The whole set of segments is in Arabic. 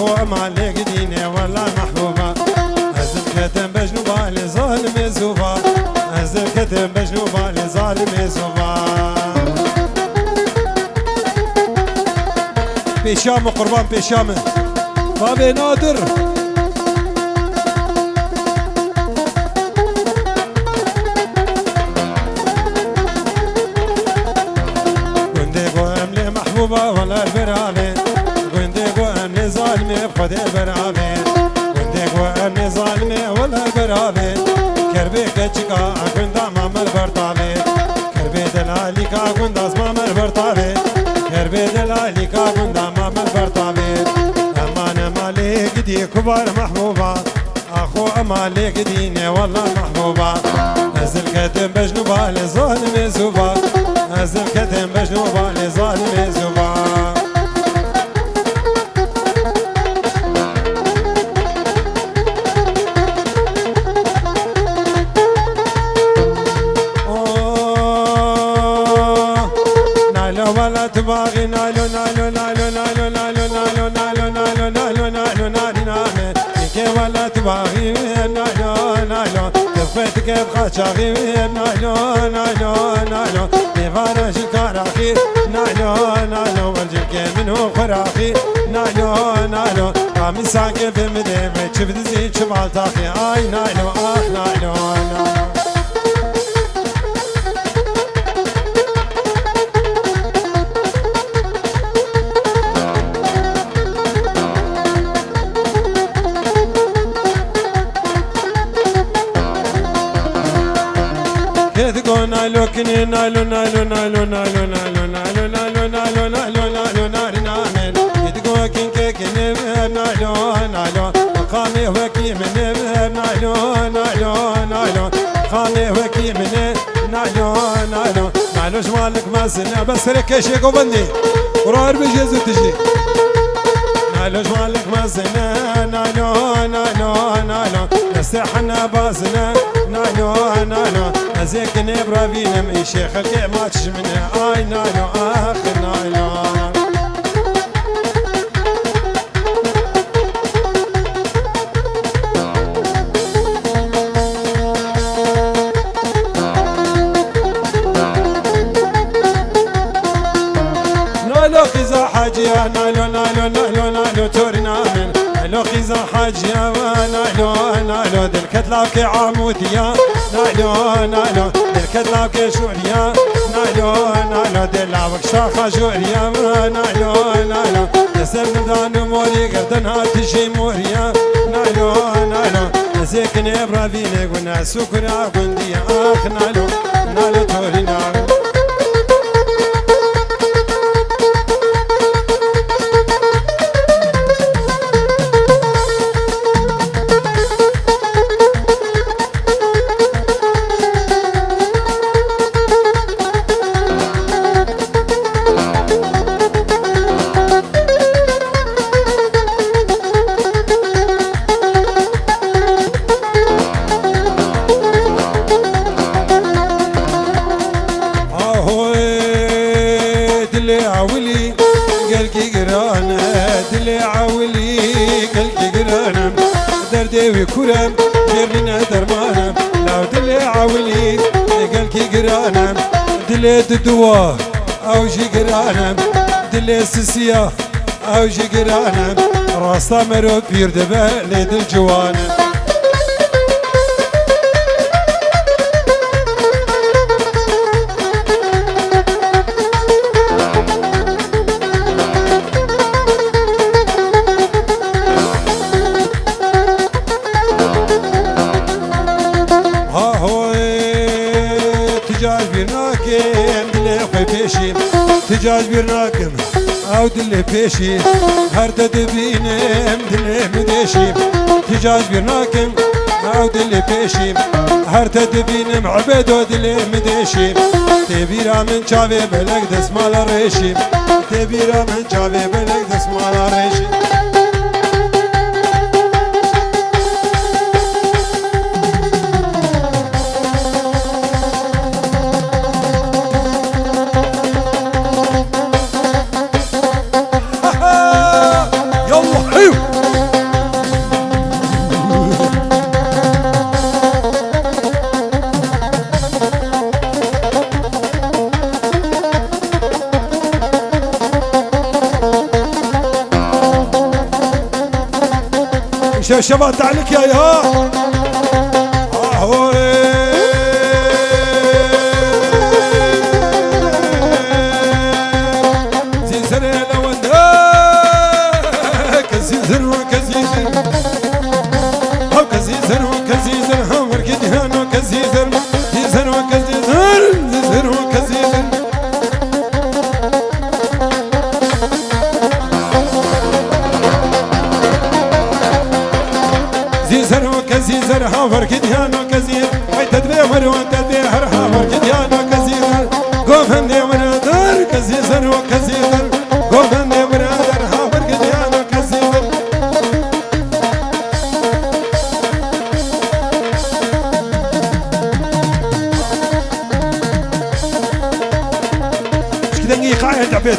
أخو مالك ديني والله محبوبة أزل كتم بجنوبة لظالم زوبا أزل كتم بجنوبة لظالم زوبا بيشام قربان بيشام بابي نادر ولا البرامي وندق وامني ظالمي بخد البرامي وندق وامني ظالمي ولا البرامي كربي كتشكا كنت امام البرطامي كربي دلالي كنت اسمام البرطامي كربي دلالي كنت امام البرطامي امان مالك دي كبار محبوبة اخو مالك ديني والله محبوبة نزل كتم بجنوبة لظالم زوبا نزل كتم بجنوبة لظالم زوبا ولا تباغي نالو نالو نالو نالو نالو نالو نالو نالو نالو نالو نالو نالو كي ولا تباغي نالو نالو كفيت كيف خاشاغي نالو نالو نالو بفارش الكراخي نالو نالو والجلكي منه خراخي نالو نالو قامي ساقي في مدينة شفت زيد شبالتاخي اي نالو اخ نالو نالو نالو كني نالو نالو نالو نالو نالو نالو نالو نالو نالو نالو نالو نامن يدقو كنك كني نالو نالو خامي وكي من نالو نالو نالو خامي وكي من نالو نالو نالو جمالك ما سنة بس رك شيء قبندي ورار بجزو تجي نالو جمالك ما سنة نالو نالو نالو نستحنا باسنا نالو نالو زيك نبرا بينا من شيخ الكي ما تشمنا اي نالو اخ نالو نالو خزا حاجيا نالو نالو نالو نالو تورنا من نالو خزا حاجيا نالو نالو دلكتلاك عموديا نالو نالو دلكتلاك شوريا نالو نالو دلاوك شاخة جوريا نالو نالو نسل مدان موري قردنها تجي موريا نالو نالو نزيك نبرا بينك وناس سكرا قنديا اخ نالو نالو تورينا دردي كرم جرنا درمانم لو دلي عولي قلكي قرانم دلي دوا او جي قرانم دلي سسيا او جي قرانم راستا مرو بيردبه ليد الجوانم تجاج برناكم او دلي بيشي هرت دبينم دلي مديشي تجاج برناكم او دلي بيشي هرت دبينم عبدو دلي مديشي تبيرا من شافي بلك دسمال ريشي تبيرا من شافي بلك دسمال ريشي يلا حيو شباب تعليك يا زنزر يا لوندا كزيزر وكزيزر أو كزيزر وكزيزر هم وركدهان وكزيزر زيزر وكزيزر زيزر وكزيزر زيزر وكزيزر هم وركدهان وكزيزر أي تدبير وتدبير هم وركدهان وكزيزر قوم دي ونادر كزيزر وكزيزر قوم دي ونادر هم وركدهان وكزيزر ايش كده نجي قاعد عبيد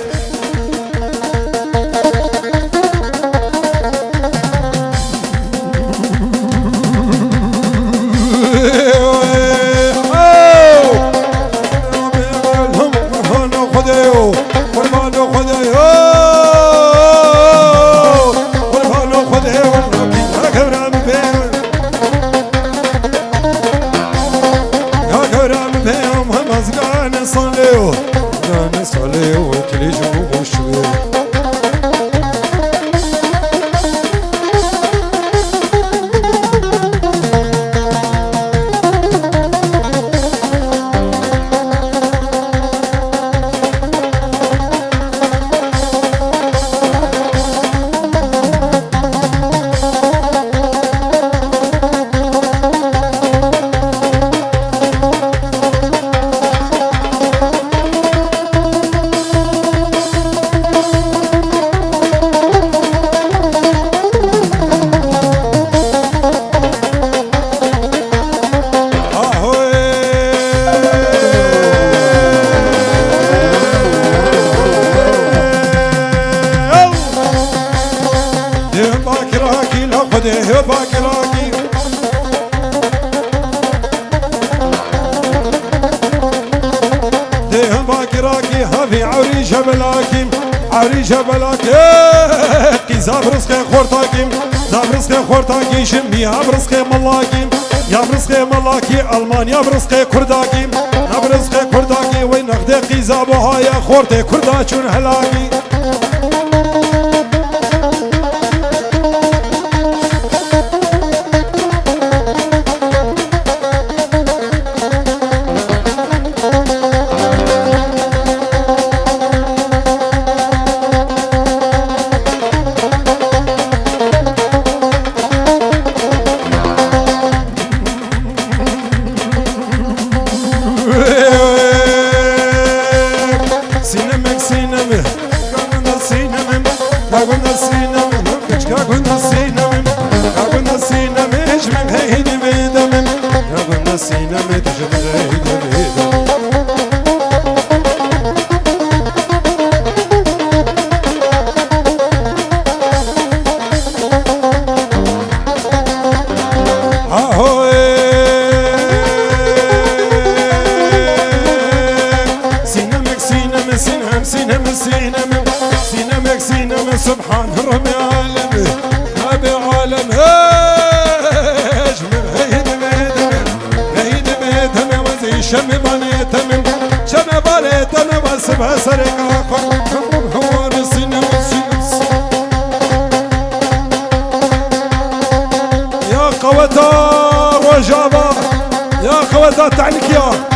يا برزقي ملاكي يا برزقي ملاكي ألمانيا برزقي كرداكي يا برزقي كرداكي وين نخدي قيزابوها يا خورتي كردا شون هلاكي سبحان ربي عالمي ربي عالم هاج من هيد بيدم وزي شم بنيتم شم بنيتم وسبها سرقا هو رسينا يا قوتا وجابا يا قوتا تعنيك يا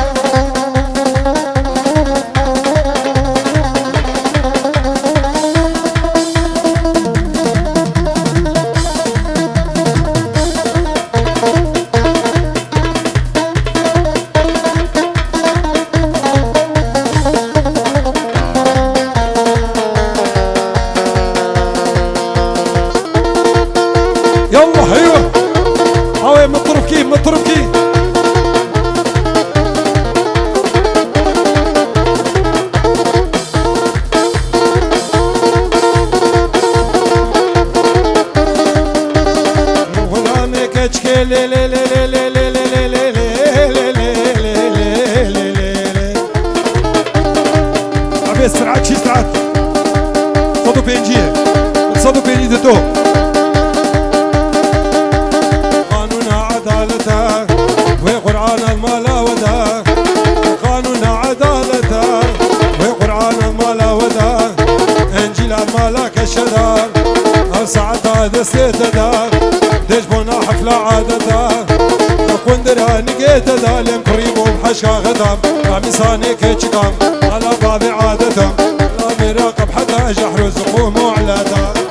السرعات شي سرعات صدو بينجيه صدو بينجي دو شدا او ساعتا دستيتا دا ديش بونا حفلة عادتا كوندرا نقيتا دا لين قريبو بحشا غدا رامي صاني كيتشكام على باب عادتا رامي راقب حتى جحر زقوم وعلاتا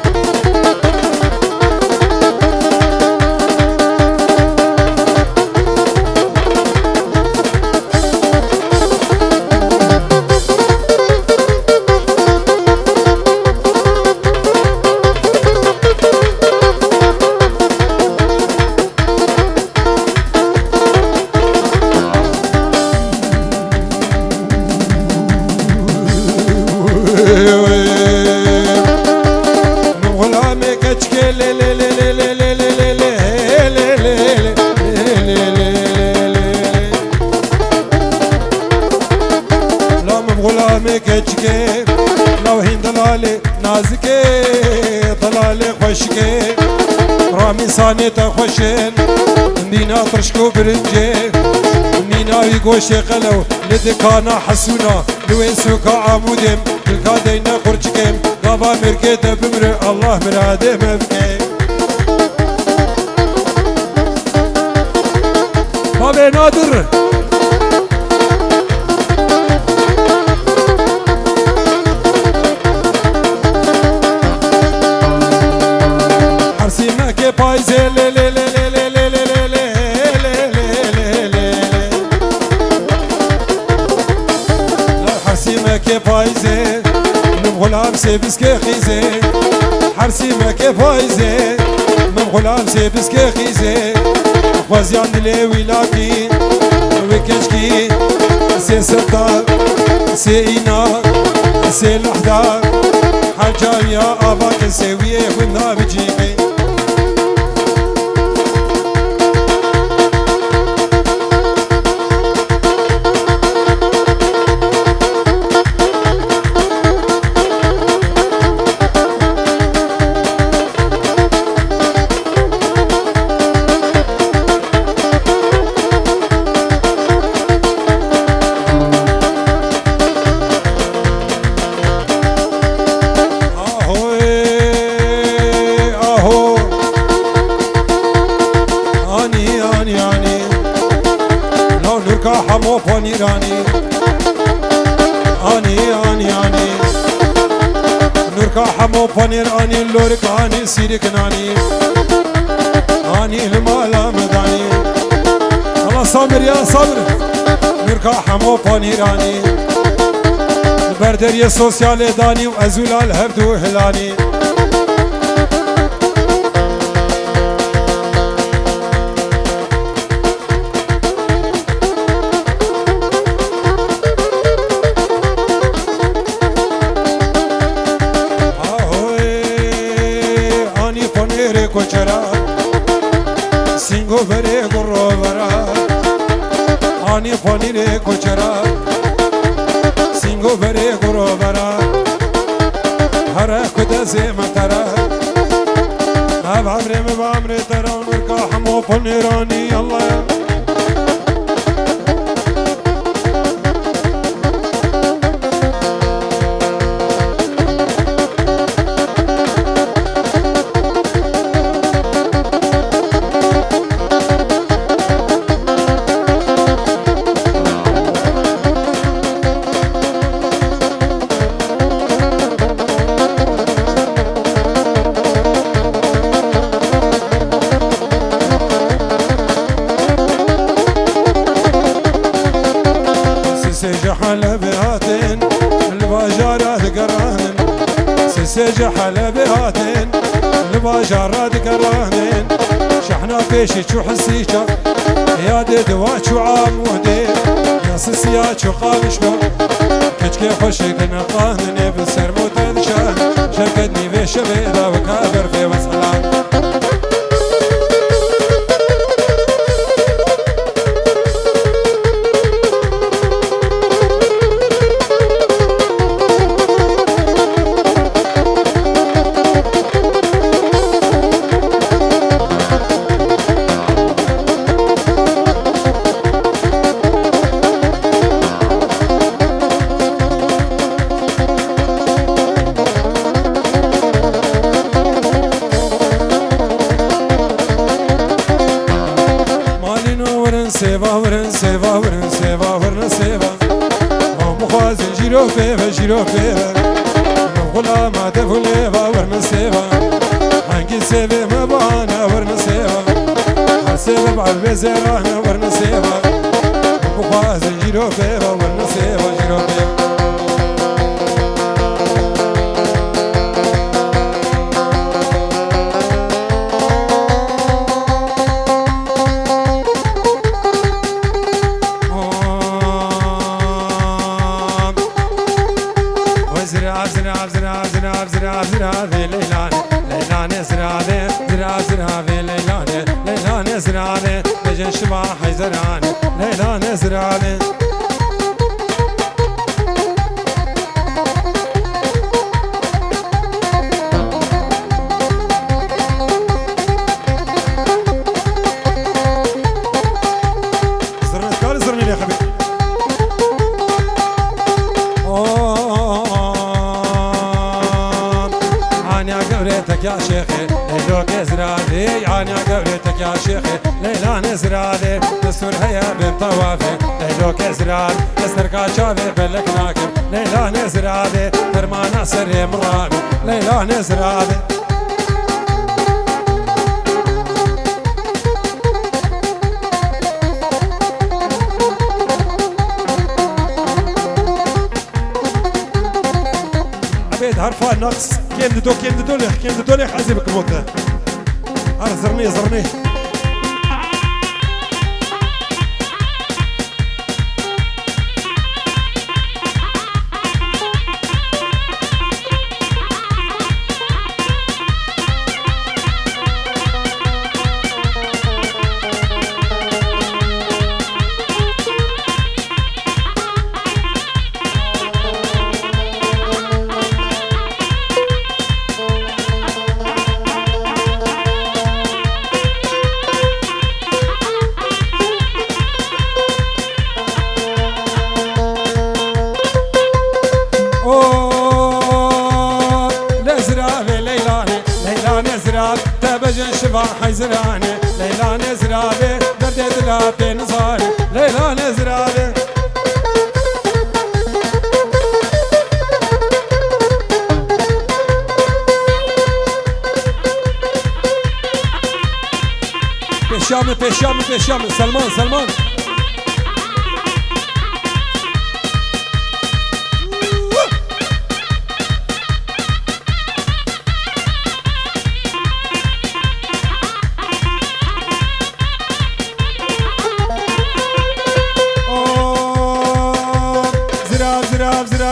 لو هين ضلالي نازكي ضلالي خوشكي رامي صاني تخوشين ندينا طرشكو برنجي ندينا يقوشي قلو لدكانا حسونا لوين سوكا عمودم الكادينا خرجكيم قابا مركيتا بمر الله مرادي مبكي بابي نادر پایزه لی لی لی لی لی لی لی لی لی حرسيمة كي پایزه من غلام سيبس كي خيزه حرسيمة كي پایزه من غلام سيبس كي خيزه خوازيان دلي ويلاكي وكشكي سي سرطان سي إينا سي لحدا حجاوية أباك سويه ونا بجيكي حمو فانيراني اني نوركا حمو فانيراني لوركاني سيركناني اني المالا مداني الله صابر يا صبر نوركا حمو فانيراني البردرية سوسيال داني وازولال هبدو هلاني سینگو بره گرو برا آنی فانیره کوچرا سینگو بره گرو برا هر کد زمترا اب عمرم بعمر ترا نرکا حمو فنیرانی الله حلبهاتن الباجارات قرانن سيسج حلبهاتن الباجارات قرانن شحنا فيشي شو حسيشا يا دوا شو عمودي يا سيسيا شو قامشنا كتكي خوشي كنا قانن بسر متدشان شكدني في شبيدا وكابر في مسلان سيفا ورن سيفا ورن سيفا ورن سيفا مخازن جيرو فيفا جيرو فيفا غلا ما تفوليفا ورن سيفا هنجي سيفي مبانا ورن سيفا سيفا بعد بزرانا ورن سيفا مخازن جيرو فيفا ورن سيفا جيرو فيفا زرافي ليلاني ليلاني زرافي زرافي ليلاني ليلاني زرافي بجن شباح حيزراني ليلاني زرافي زرني زرني يا حبيبي يا شيخي ليلوك زرادي عاني قبرتك يا شيخي ليلان زرادي دستور هيا بين طوافي ليلوك زراد دستركا شافي بلك ناكب ليلان زرادي فرمانا سري مرامي ليلان زرادي عبيد هرفا نقص كيم دولي حزبك موتا زرني زرني تبجن شفا حيزراني ليلى نزرابي درد دلابي نصاري ليلى نزرابي بشامي سلمان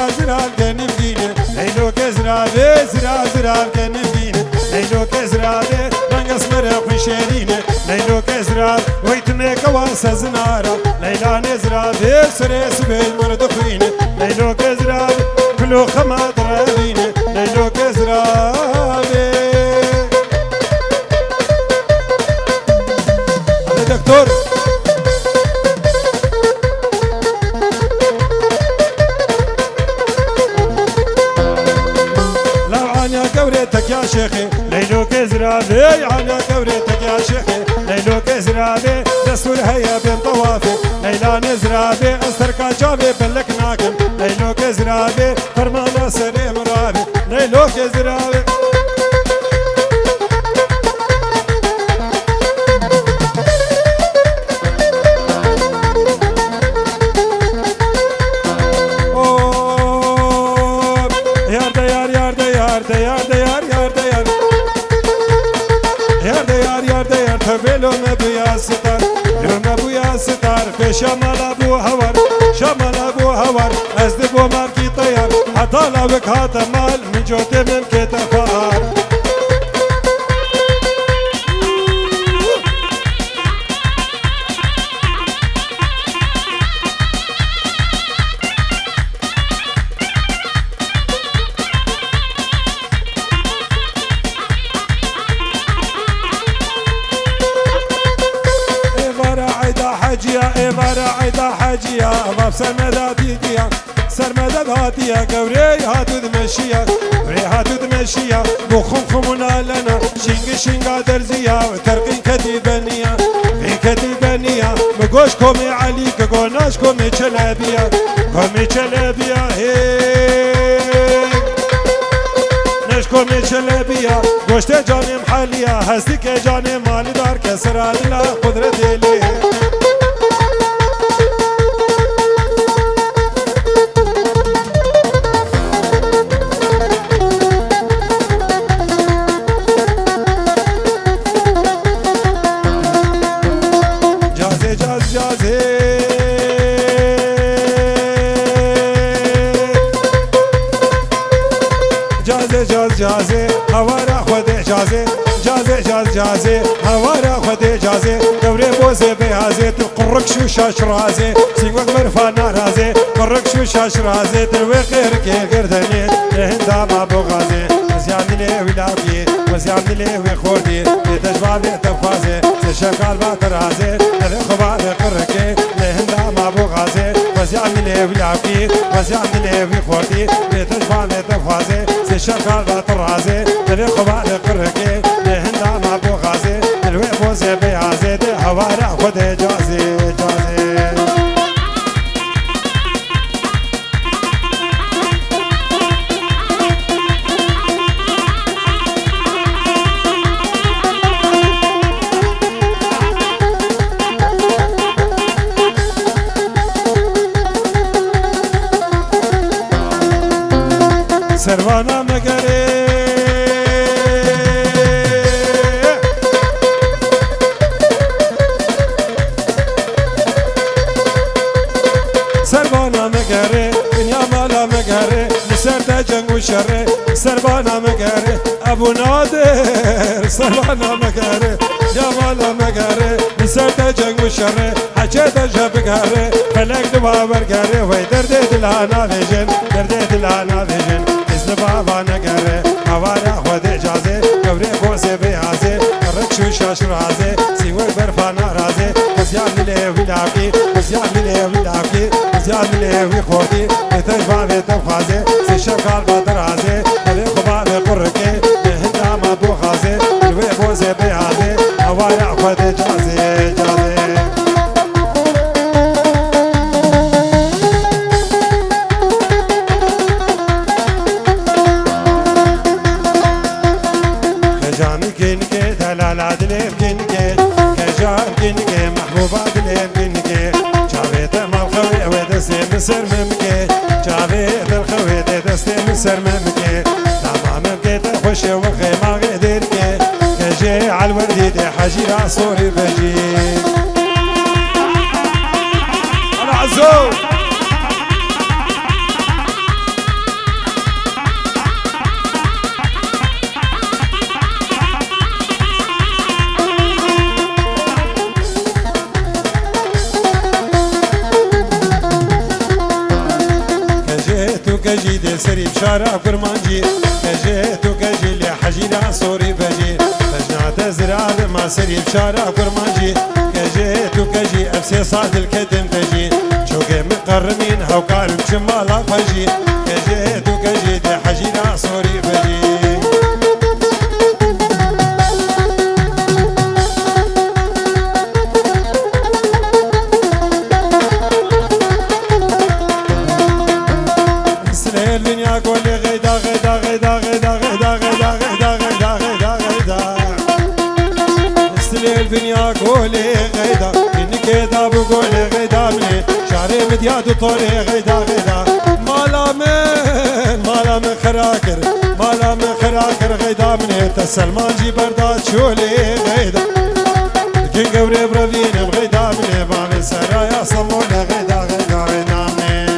زراب كنم دينه ليلوك زراب كنم دينه ليلوك زراب رنگ اسمر خوشيرينه ليلوك زراب ويتمك واسا زنارا ليلى نزراب سرس بالمرد خوينه ليلوك زراب كلو خما درابينه ليلوك زراب هذا دكتور قورتك يا شيخي ليلوك زرابي عنا قورتك يا شيخي ليلوك زرابي دستور هيا بين طوافي ليلى نزرابي استركا جابي بلك ناكم ليلوك زرابي فرمانا سري مرابي ليلوك زرابي لوم بويا ستار في شمال ابو هور شمال ابو هور ازد بو ماركي طيار حتى لوك هات مال من جوت من كتفار حاجيا باب سرمدا هاتيا قوري هاتو دمشيا قوري هاتو دمشيا بخم خمونا لنا شنغ درزيا وترقين كتيبانيا گوش کومی علی که گوناش کومی چلبیا کومی چلبیا نش کومی چلبیا گوشت جانم حالیا هستی که جانم مالدار کسر عدلا قدرت لی جازه هوارا خود جازه جازه جازه هوارا خود جازه دوره بوزه بیازه تو قرق شو شاش رازه سیگوک مرفان رازه قرق شو شاش رازه دروی غیر که گردنی هندا ما بغازه وزیان دلی ولابی وزیان دلی و خوردی تجواب تفازه شکال با ترازه دل خواب قرقه هندا ما بغازه وزیان دلی ولابی وزیان دلی و خوردی تجواب تفازه شکال با ترازه دل خواب قرقه هندا ما بغازه دلوی بوزه بیازه ده هوارا خود جازه جازه سروانا مگره سروانا مگره دنیا مالا مگره لسر جنگ و شره سروانا مگره ابو نادر سروانا مگره یا مالا مگره لسر جنگ و شره حچه دجا بگره فلک دوا برگره وی درد دلانا ویجن درد دلانا ویجن بابا نگره هوارا خود اجازه گوره بوزه بیازه رکشو شاش رازه سیوی برفانا رازه وزیان دلی ولابی وزیان دلی ولابی وزیان دلی وی خوردی تجواب تفخازه سی شکال با درازه دلی خواب قرقه هندا ما بوخازه گوره بوزه بیازه هوارا خود اجازه جازه محبوبات الامكنكي جابت مالخوي ودستي مسر ممكي جابت الخوي دستي مسر ممكي تمام ممكي خوش وخي ما غيركي كجي على الوردي حجيرة صوري بجي انا عزو كجي دي سري بشارع كرمانجي كجيت وكجي لي حجينا صوري بجي بجنات زرار ما سري بشارع كرمانجي كجيت وكجي افسي صاد الكدم تجي شوقي مقرمين هوكار بشمالا فجي كجيت وكجي دي حجينا صوري بجي قولي غيدا إنك دا بقولي غيدا مني شعري مدياد طولي غيدا غيدا مالا من خراكر مالا من خراكر غيدا مني تسلمان جي برداد شولي غيدا كين قوري برافين غيدا مني بامي سرايا صمولي غيدا غيدا غيدا مني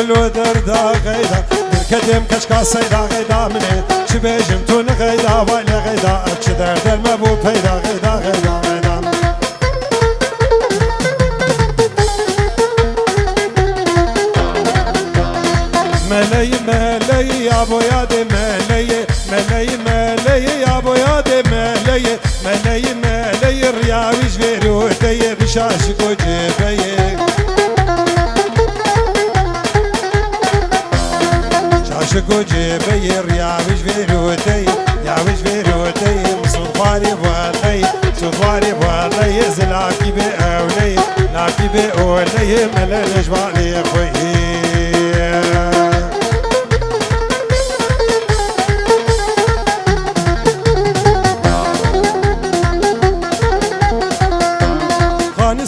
كلو دردا غيدا الكدم كشكا صيدا غيدا مني شبيجم تون غيدا ويلي غيدا اتشدر المبو بيدا غيدا غيدا غيدا ملي ملي يا ابو يادي ملي ملي ملي شاشق وجبيه شاشق وجبيه رياوش فيروتي ياوش فيروتي صدفاني بوالي صدفاني بوالي زلاكي بأولي لاكي بأولي ملل جوالي خوي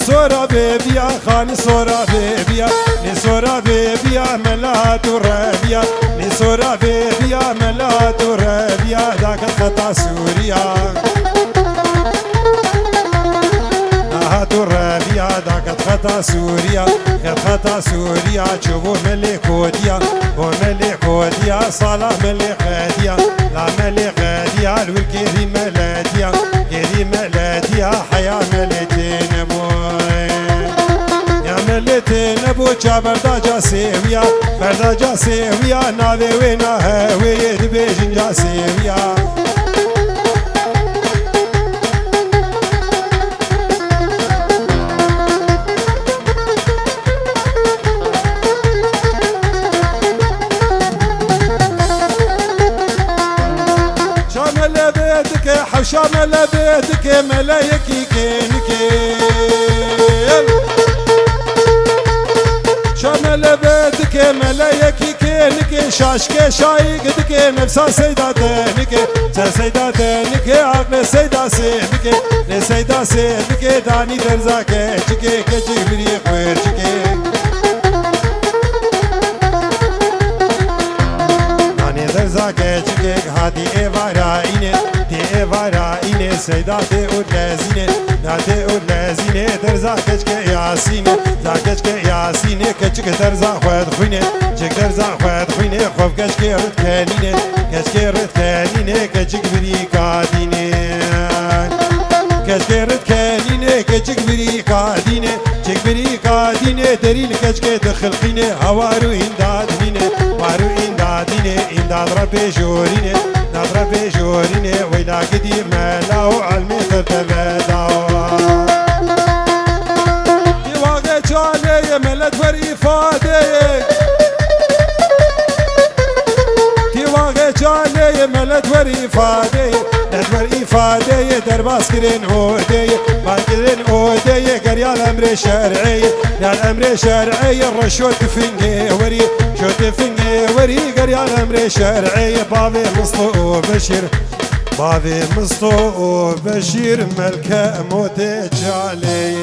سورا بيبيا خاني سورا بيبيا ني سورا بيبيا ملات وربيا ني سورا بيبيا ملات وربيا ذاك الخطا سوريا نهات وربيا ذاك الخطا سوريا الخطا سوريا شوفوا ملك وديا وملك وديا صلاة ملك هديا لا ملك هديا الوركي ملاديا كريم ملاديا حياة ملتين ملتين بوچا برداجا سيويا برداجا سيويا ناوي وينا هوي دبيجن جا سيويا شامل بيتك حوشامل بيتك ملايكي كينكي شامل بيتك ملايكي كينك شاشك شايق دك نفسا سيدا دنك سيدا دنك عقل سيدا سيبك سيدا سيبك داني درزاك چكي كچي بري خوير چكي داني درزاك چكي هادي ايوارا اينه دي ايوارا اينه سيدا دي ودلزينه نادي ودلزينه درزاك چكي ياسينه زاكشك ياسينه كچك درزا خود خوينه چك درزا خود خوينه خوف كچك رد كانينه كچك رد كانينه كچك بري كادينه كچك رد كانينه كچك بري كادينه چك بري كادينه دليل كچك دخلقينه هوارو انداد مينه وارو اندادينه انداد ربي جورينه ناد ربي جورينه ويلا قديم ملاو علمي ترتبداو جالي ملت ور إفادة تواقع جالي ملت ور إفادة ملت ور إفادة درباس كرين عودة باكرين عودة قريا الأمر شرعي يا الأمر شرعي الرشوة فنجي وري شو فنجي وري قريا الأمر شرعي بابي مصطو بشير بابي مصطو بشير ملكة موت جالي